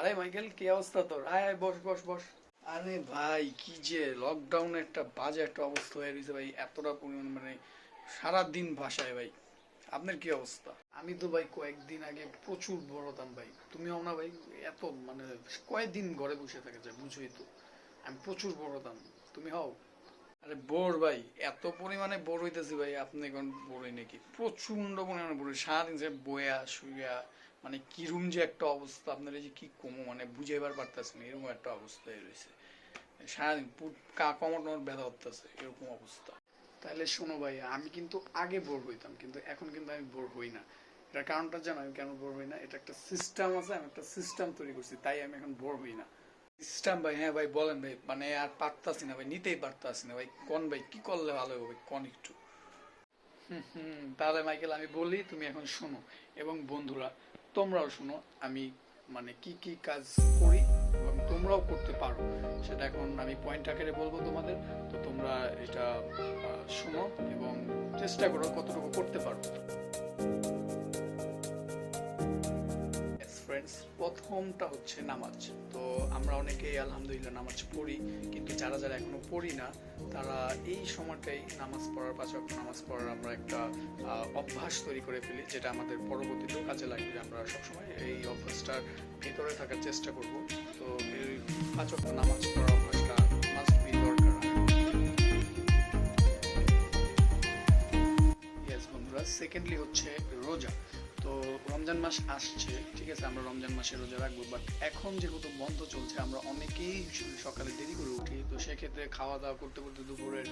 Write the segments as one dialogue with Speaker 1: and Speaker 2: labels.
Speaker 1: আরে মাইকেল, কি অবস্থা তোর? আয় আয়, বস বস বস। আরে ভাই, কি যে লকডাউনে একটা বাজে একটা অবস্থা হয়ে গেছে ভাই, এতটা পরিমাণ মানে সারাদিন বাসায় ভাই। আপনার কি অবস্থা? আমি তো ভাই কয়েকদিন আগে প্রচুর বড় হতাম ভাই, তুমিও না ভাই? এত মানে কয়েকদিন ঘরে বসে থাকে যায়, বুঝোই তো। আমি প্রচুর বড় হতাম, তুমি হও? আরে বোর ভাই, এত পরিমাণে বোর হইতেছি ভাই, আপনি এখন বোর হই নাকি? প্রচন্ড পরিমাণে বোর হই, সারাদিন যে বয়া শুয়া, মানে কিরম যে একটা অবস্থা, আপনার এই যে কি কমো মানে বুঝাইবার পারতেছি না, এরকম একটা অবস্থা হয়ে রয়েছে। সারাদিন কামড় টামড় ব্যথা হতেছে, এরকম অবস্থা। তাহলে শোনো ভাই, আমি কিন্তু আগে বোর হইতাম, কিন্তু এখন কিন্তু আমি বোর হই না। এটার কারণটা জানো আমি কেন বোর হই না? এটা একটা সিস্টেম আছে, আমি একটা সিস্টেম তৈরি করছি, তাই আমি এখন বোর হই না। সিস্টেম ভাই? হ্যাঁ ভাই, বলেন ভাই, মানে আর পারতাছি না ভাই, নিতেই পারতাছি না ভাই। কোন ভাই, কি করলে ভালো হবে কোন একটু? তাহলে মাইকেল আমি বলি, তুমি এখন শোনো, এবং বন্ধুরা তোমরাও শোনো। আমি মানে কি কি কাজ করি এবং তোমরাও করতে পারো, সেটা এখন আমি পয়েন্ট আকারে বলবো তোমাদের। তো তোমরা এটা শোনো এবং চেষ্টা করো কতটুকু করতে পারো। ফ্রেন্ডস, প্রথমটা হচ্ছে নামাজ। তো আমরা অনেকেই আলহামদুলিল্লাহ নামাজ পড়ি, কিন্তু যারা যারা এখনো পড়ি না, তারা এই সময়টাই নামাজ পড়ার, 5 ওয়াক্ত নামাজ পড়ার আমরা একটা অভ্যাস তৈরি করে ফেলি, যেটা আমাদের পরবর্তীতেও কাজে লাগবে। আমরা সবসময় এই অভ্যাসটার ভেতরে থাকার চেষ্টা করব। তো এই 5 ওয়াক্ত নামাজ পড়ার অভ্যাসটা মাস্ট বি দরকার। ইয়েস বন্ধুরা, সেকেন্ডলি হচ্ছে রোজা। তো রমজান মাস আসছে, ঠিক আছে, আমরা রমজান মাসে রোজা রাখবো, বাট এখন যেহেতু বন্ধ চলছে, আমরা অনেকেই সকালে দেরি করে উঠি, তো সেক্ষেত্রে খাওয়া দাওয়া করতে করতে দুপুরের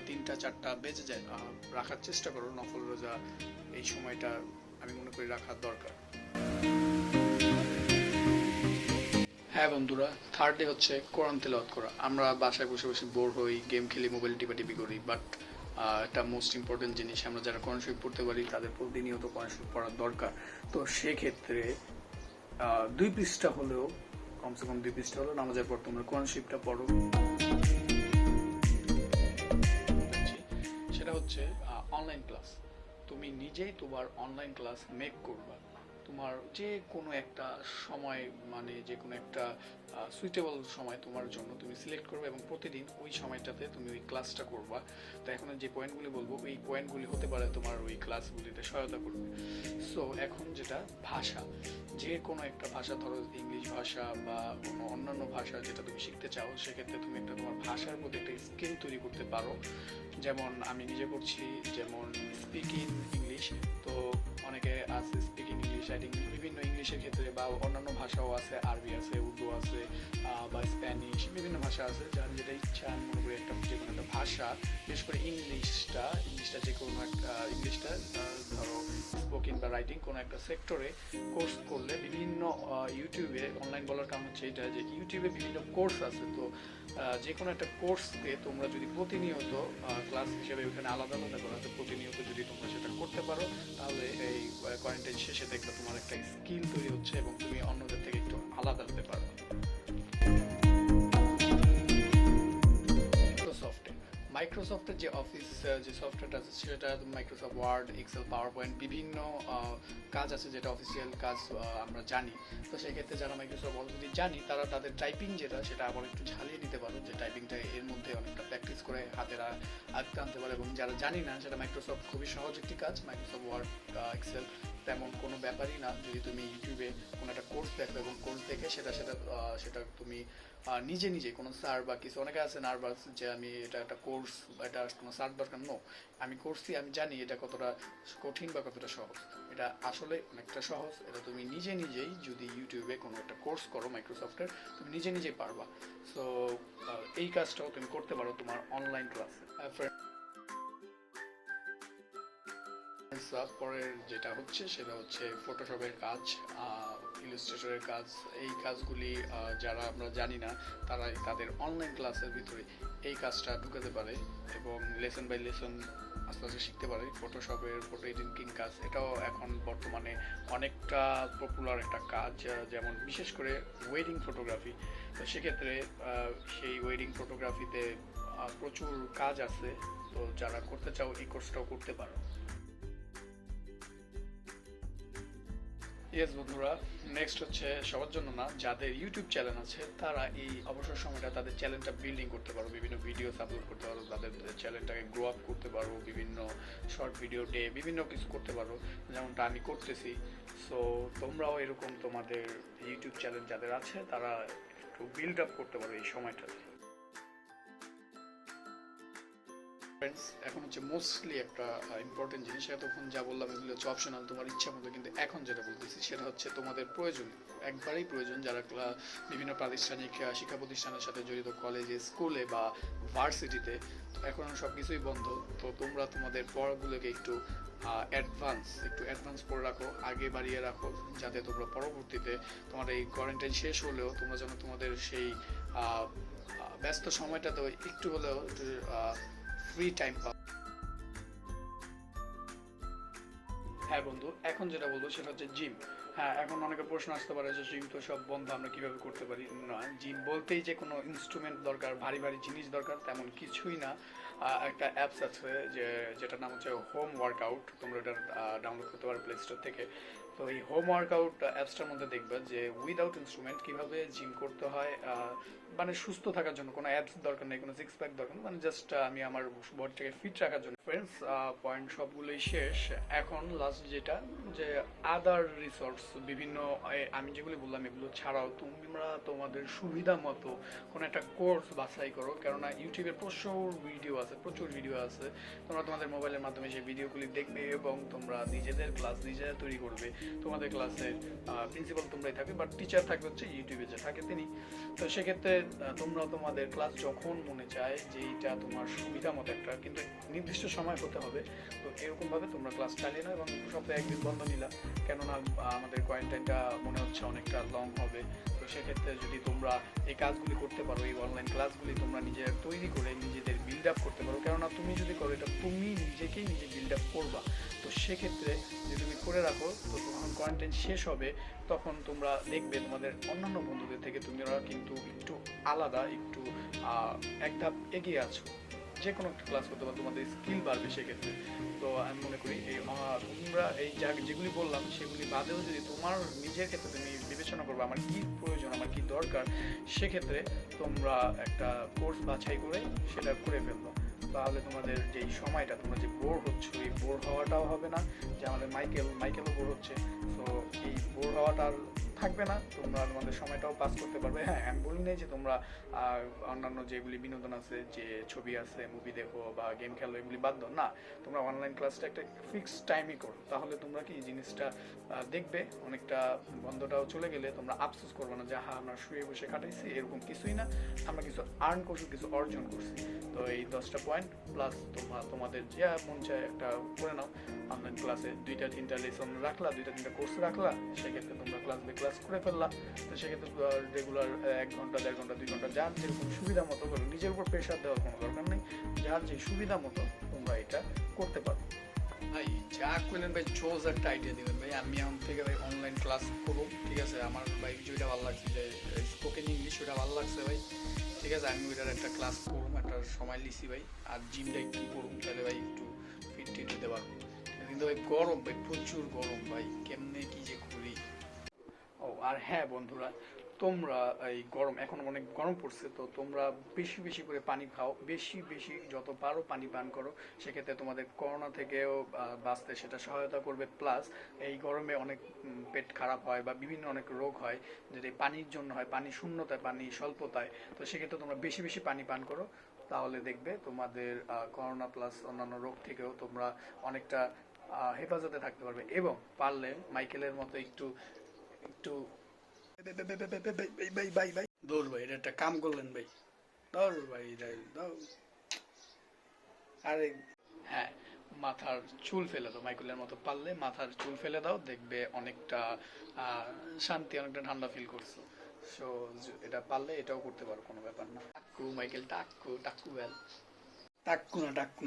Speaker 1: 3টা 4টা বেজে যায়। রাখার চেষ্টা করো নফল রোজা, এই সময়টা আমি মনে করি রাখার দরকার। হ্যাঁ বন্ধুরা, থার্ড ডে হচ্ছে কোরআন তেলাওয়াত করা। আমরা বাসায় বসে বসে বোর হই, গেম খেলি, মোবাইল টিপাটিপি করি, বাট একটা মোস্ট ইম্পর্টেন্ট জিনিস, আমরা যারা কোরআন শরীফ পড়তে পারি তাদের প্রতিনিয়ত কোরআন শরীফ পড়ার দরকার। তো সেক্ষেত্রে 2 পৃষ্ঠা হলেও, কমসে কম 2 পৃষ্ঠা হলেও নামাজের পর তোমরা কোরআন শরীফটা পড়ো। সেটা হচ্ছে অনলাইন ক্লাস। তুমি নিজেই তোমার অনলাইন ক্লাস মেক করবা। তোমার যে কোনো একটা সময়, মানে যে কোনো একটা সুইটেবল সময় তোমার জন্য তুমি সিলেক্ট করবে, এবং প্রতিদিন ওই সময়টাতে তুমি ওই ক্লাসটা করবা। তো এখন যে পয়েন্টগুলি বলবো, এই পয়েন্টগুলি হতে পারে তোমার ওই ক্লাসগুলিতে সহায়তা করবে। সো এখন যেটা ভাষা, যে কোনো একটা ভাষা, ধরো ইংলিশ ভাষা বা কোনো অন্যান্য ভাষা যেটা তুমি শিখতে চাও, সেক্ষেত্রে তুমি একটা তোমার ভাষার প্রতি একটা স্কিল তৈরি করতে পারো। যেমন আমি নিজে করছি, যেমন স্পিকিং ইংলিশ। তো অনেকে আছে স্পিকিং ইংলিশ, রাইটিং, বিভিন্ন ইংলিশের ক্ষেত্রে, বা অন্যান্য ভাষাও আছে, আরবি আছে, উর্দু আছে, বা স্প্যানিশ, বিভিন্ন ভাষা আছে। যার যেটা ইচ্ছা, আমি মনে করি একটা যে কোনো একটা ভাষা, বিশেষ করে ইংলিশটা যে কোনো একটা ইংলিশটা ধরো স্পোকিং বা রাইটিং কোনো একটা সেক্টরে কোর্স করলে, বিভিন্ন ইউটিউবে, অনলাইন বলার কারণ হচ্ছে এটা যে ইউটিউবে বিভিন্ন কোর্স আছে। তো যে কোনো একটা কোর্সকে তোমরা যদি প্রতিনিয়ত ক্লাস হিসেবে ওখানে আলাদা আলাদা করা আছে, প্রতিনিয়ত যদি তোমরা সেটা করতে পারো, তাহলে এই কোয়ারেন্টাইন শেষে দেখবে তোমার একটা স্কিল তৈরি হচ্ছে এবং তুমি অন্যদের থেকে একটু আলাদা হতে পারো। মাইক্রোসফটের যে অফিস, যে সফটওয়্যারটা আছে, সেটা Microsoft Word, Excel, PowerPoint, বিভিন্ন কাজ আছে যেটা অফিসিয়াল কাজ আমরা জানি। তো সেক্ষেত্রে যারা মাইক্রোসফট অলরেডি জানি, তারা তাদের টাইপিং যেটা, সেটা আবার একটু ঝালিয়ে নিতে পারো, যে টাইপিংটা এর মধ্যে অনেকটা প্র্যাকটিস করে হাতের আঁকতে আনতে পারে। এবং যারা জানি না, সেটা মাইক্রোসফট খুবই সহজ একটি কাজ, মাইক্রোসফট ওয়ার্ড, এক্সেল তেমন কোনো ব্যাপারই না। যদি তুমি ইউটিউবে কোনো একটা কোর্স দেখো এবং কোর্স দেখে সেটা সেটা সেটা তুমি নিজে নিজে কোনো স্যার বা কিছু, অনেকে আছে নার্ভাস যে আমি এটা একটা কোর্স বা এটা কোনো স্যার দরকার, নো, আমি করছি, আমি জানি এটা কতটা কঠিন বা কতটা সহজ। এটা আসলে অনেকটা সহজ। এটা তুমি নিজে নিজেই যদি ইউটিউবে কোনো একটা কোর্স করো মাইক্রোসফটের, তুমি নিজে নিজেই পারবা। সো এই কাজটাও তুমি করতে পারো তোমার অনলাইন ক্লাসে। পরের যেটা হচ্ছে সেটা হচ্ছে ফটোশপের কাজ, ইলাস্ট্রেটরের কাজ। এই কাজগুলি যারা আমরা জানি না, তারা তাদের অনলাইন ক্লাসের ভিতরে এই কাজটা ঢুকাতে পারে এবং লেসন বাই লেসন আস্তে আস্তে শিখতে পারে। ফটোশপের ফটো এডিটিং কাজ, এটাও এখন বর্তমানে অনেকটা পপুলার একটা কাজ, যেমন বিশেষ করে ওয়েডিং ফটোগ্রাফি। তো সেক্ষেত্রে সেই ওয়েডিং ফটোগ্রাফিতে প্রচুর কাজ আছে। তো যারা করতে চাও এই কোর্সটাও করতে পারো। ইয়েস বন্ধুরা, নেক্সট হচ্ছে সবার জন্য না, যাদের ইউটিউব চ্যানেল আছে তারা এই অবসর সময়টা তাদের চ্যানেলটা বিল্ডিং করতে পারো, বিভিন্ন ভিডিওস আপলোড করতে পারো, তাদের চ্যানেলটাকে গ্রো আপ করতে পারো, বিভিন্ন শর্ট ভিডিও ডে বিভিন্ন কিছু করতে পারো, যেমনটা আমি করতেছি। সো তোমরাও এরকম তোমাদের ইউটিউব চ্যানেল যাদের আছে তারা একটু বিল্ড আপ করতে পারো এই সময়টাতে। ফ্রেন্ডস, এখন হচ্ছে মোস্টলি একটা ইম্পর্টেন্ট জিনিস, এতক্ষণ যা বললাম এগুলো হচ্ছে অপশনাল, তোমার ইচ্ছা মতো, কিন্তু এখন যেটা বলতেছি সেটা হচ্ছে তোমাদের প্রয়োজন, একবারেই প্রয়োজন, যারা বিভিন্ন প্রাতিষ্ঠানিক শিক্ষা প্রতিষ্ঠানের সাথে জড়িত, কলেজে, স্কুলে বা ভার্সিটিতে। এখন সব কিছুই বন্ধ, তো তোমরা তোমাদের পড়াগুলোকে একটু অ্যাডভান্স করে রাখো, আগে বাড়িয়ে রাখো, যাতে তোমরা পরবর্তীতে তোমার এই কোয়ারেন্টাইন শেষ হলেও তোমরা যেন তোমাদের সেই ব্যস্ত সময়টাতে একটু হলেও ফ্রি টাইম পাও। হ্যাঁ বন্ধু, এখন যেটা বলবো সেটা হচ্ছে জিম। হ্যাঁ, এখন অনেকের প্রশ্ন আসতে পারে যে জিম তো সব বন্ধ, আমরা কিভাবে করতে পারি? না, জিম বলতেই যে কোনো ইনস্ট্রুমেন্ট দরকার, ভারী ভারী জিনিস দরকার তেমন কিছুই না। একটা অ্যাপস আছে যেটার নাম হচ্ছে হোম ওয়ার্কআউট, তোমরা এটা ডাউনলোড করতে পারো প্লে স্টোর থেকে। তো এই হোম ওয়ার্কআউট অ্যাপসটার মধ্যে দেখবে যে উইদাউট ইনস্ট্রুমেন্ট কীভাবে জিম করতে হয়, মানে সুস্থ থাকার জন্য কোনো অ্যাপস দরকার নেই, কোনো সিক্স প্যাক দরকার নেই, মানে জাস্ট আমি আমার বডিটাকে ফিট রাখার জন্য। ফ্রেন্ডস, পয়েন্ট সবগুলোই শেষ। এখন লাস্ট যেটা, যে আদার রিসোর্স বিভিন্ন, আমি যেগুলি বললাম এগুলো ছাড়াও তোমরা তোমাদের সুবিধা মতো কোনো একটা কোর্স বাছাই করো, কেননা ইউটিউবে প্রচুর ভিডিও আছে, তোমরা তোমাদের মোবাইলের মাধ্যমে সেই ভিডিওগুলি দেখবে এবং তোমরা নিজেদের ক্লাস নিজেরা তৈরি করবে। তোমাদের ক্লাসে প্রিন্সিপাল তোমরাই থাকবে, বাট টিচার থাকবে হচ্ছে ইউটিউবে যে থাকে তিনি। তো সেক্ষেত্রে তোমরা তোমাদের ক্লাস যখন মনে চায়, যেইটা তোমার সুবিধা মতো একটা, কিন্তু নির্দিষ্ট সময় হতে হবে, তো এরকমভাবে তোমরা ক্লাস চালিয়ে নাও এবং সপ্তাহে একদিন বন্ধ নিলা, কেননা আমাদের কোয়ারেন্টাইনটা মনে হচ্ছে অনেকটা লং হবে। তো সেক্ষেত্রে যদি তোমরা এই কাজগুলি করতে পারো, এই অনলাইন ক্লাসগুলি তোমরা নিজের তৈরি করে নিজেদের বিল্ড আপ করতে পারো, কেননা তুমি যদি করো এটা তুমি নিজেকেই নিজে বিল্ড আপ করবা। তো সেক্ষেত্রে যদি তুমি করে রাখো, তো যখন কোয়ারেন্টাইন শেষ হবে তখন তোমরা দেখবে তোমাদের অন্যান্য বন্ধুদের থেকে তোমরা কিন্তু একটু আলাদা, একটু এক ধাপ এগিয়ে আছো, যে কোনো একটা ক্লাস করতে পারো, তোমাদের স্কিল বাড়বে সেক্ষেত্রে। তো আমি মনে করি এই তোমরা এই যেগুলি বললাম সেগুলি বাদেও যদি তোমার নিজের ক্ষেত্রে তুমি বিবেচনা করবে আমার কি প্রয়োজন, আমার কি দরকার, সেক্ষেত্রে তোমরা একটা কোর্স বাছাই করে সেটা করে ফেলবো। তাহলে তোমাদের যেই সময়টা তোমরা যে বোর হচ্ছে, এই বোর হওয়াটাও হবে না, যে আমাদের মাইকেলও বোর হচ্ছে, তো এই বোর হওয়াটা আর থাকবে না, তোমরা তোমাদের সময়টাও পাস করতে পারবে। হ্যাঁ, আমি বলি নাই যে তোমরা অন্যান্য যেগুলি বিনোদন আছে, যে ছবি আছে, মুভি দেখো বা গেম খেলো, এগুলি বাদ দাও না, তোমরা অনলাইন ক্লাসটা একটা ফিক্সড টাইমই করো, তাহলে তোমরা কি জিনিসটা দেখবে অনেকটা বন্ধটাও চলে গেলে তোমরা আফসোস করবে না যে হ্যাঁ আমরা শুয়ে বসে কাটাইছি, এরকম কিছুই না, আমরা কিছু আর্ন করছি, কিছু অর্জন করছি। তো এই 10টা পয়েন্ট প্লাস তোমরা তোমাদের যে মন চায় একটা করে নাও, অনলাইন ক্লাসে 2-3টা লেসন রাখলা, 2-3টা কোর্স রাখলা, সেক্ষেত্রে তোমরা ক্লাস করে ফেললা। তো সেক্ষেত্রে রেগুলার 1 ঘন্টা, 1.5 ঘন্টা, 2 ঘন্টা, যার যেরকম সুবিধা মতো করো, নিজের উপর প্রেশার দেওয়ার কোনো দরকার নেই, যার যে সুবিধা মতো তোমরা এটা করতে পারো। ভাই যা করলেন ভাই, জোস একটা আইডিয়া দিবেন ভাই, আমি এখন থেকে ভাই অনলাইন ক্লাস করবো, ঠিক আছে? আমার ভাই যেটা ভালো লাগছে যে স্পোকেন ইংলিশ, ওটা ভালো লাগছে ভাই, ঠিক আছে? আমি ওইটার একটা ক্লাস করুম, একটা সময় লিছি ভাই, আর জিমটা একটু করুম, তাহলে ভাই একটু ফিট টিট হতে পারবো। কিন্তু ভাই গরম ভাই, প্রচুর গরম ভাই, কেমনে কি যে করি। ও আর হ্যাঁ বন্ধুরা, তোমরা এই গরম, এখন অনেক গরম পড়ছে, তো তোমরা বেশি বেশি করে পানি খাও, বেশি বেশি যত পারো পানি পান করো, সেক্ষেত্রে তোমাদের করোনা থেকেও বাঁচতে সেটা সহায়তা করবে। প্লাস এই গরমে অনেক পেট খারাপ হয় বা বিভিন্ন অনেক রোগ হয়, যদি পানির জন্য হয়, পানি শূন্যতায়, পানি স্বল্পতায়, তো সেক্ষেত্রে তোমরা বেশি বেশি পানি পান করো, তাহলে দেখবে তোমাদের করোনা প্লাস অন্যান্য রোগ থেকেও তোমরা অনেকটা হেফাজতে থাকতে পারবে। এবং পারলে মাইকেলের মতো একটু একটু দৌড় ভাই, এটা একটা কাম করলেন ভাই, দৌড় ভাই, দৌড়। আরে হ্যাঁ, মাথার চুল ফেলে দাও, মাইকেলের মতো পারলে মাথার চুল ফেলে দাও, দেখবে অনেকটা শান্তি, অনেকটা ঠান্ডা ফিল করছো। সো এটা পারলে এটাও করতে পারো, কোনো ব্যাপার না। টাক্কু মাইকেল, টাক্কু টাক্কু বেল, টাক্কু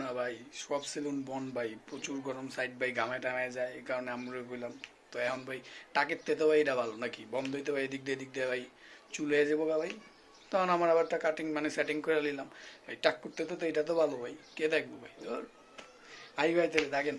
Speaker 1: না ভাই, সব সেলুন বন ভাই, প্রচুর গরম সাইড ভাই, গামায় টামায় যায়, এই কারণে আমরা বললাম। তো এখন ভাই টাকের তো ভাই এটা ভালো নাকি, বন্ধ হইতে ভাই এদিক দিয়ে ভাই চুল হয়ে যাবো ভাই, তখন আমার আবার একটা কাটিং মানে সেটিং করে নিলাম। এই টাক করতে তো এটা তো ভালো ভাই, কে দেখবো ভাই? আই ভাই তাহলে দেখেন।